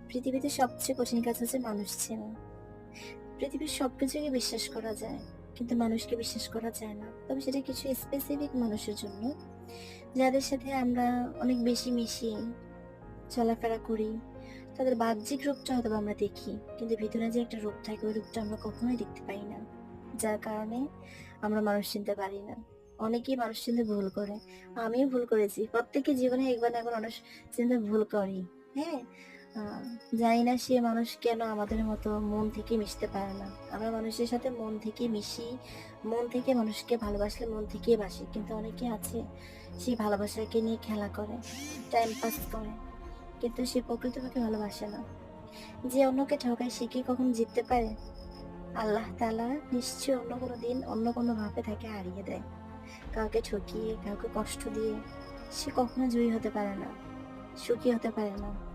পৃথিবীতে সবচেয়ে কঠিন কাজ হচ্ছে মানুষ চেনা। পৃথিবীর সবকিছুকে বিশ্বাস করা যায়, কিন্তু মানুষকে বিশ্বাস করা যায় না। তবে সেটা কিছু স্পেসিফিক মানুষের জন্য, যাদের সাথে আমরা অনেক বেশি মিশি, চলাফেরা করি। তাদের বাহ্যিক রূপটা হয়তো আমরা দেখি, কিন্তু ভিতরে যে একটা রূপ থাকে ওই রূপটা আমরা কখনোই দেখতে পাই না। যার কারণে আমরা মানুষ চিনতে পারি না। অনেকেই মানুষ চিনতে ভুল করে। আমিও ভুল করেছি। প্রত্যেকের জীবনে একবার না একবার মানুষ চিনতে ভুল করি। হ্যাঁ? আ জানি না সে মানুষ কেন আমাদের মতো মন থেকে মিশতে পারে না। আমরা মানুষের সাথে মন থেকে মিশি, মন থেকে মানুষকে ভালোবাসলে মন থেকেই বাসি। কিন্তু অনেকে আছে সেই ভালোবাসাকে নিয়ে খেলা করে, টাইম পাস করে। কিন্তু সে প্রকৃতপক্ষে ভালোবাসে না। যে অন্যকে ঠকায় সে কি কখনো জিততে পারে? আল্লাহ তাআলা নিশ্চয়ই অন্য কোনো দিন অন্য কোনোভাবে তাকে হারিয়ে দেয়। কাউকে ঠকিয়ে, কাউকে কষ্ট দিয়ে সে কখনো জয়ী হতে পারে না, সুখী হতে পারে না।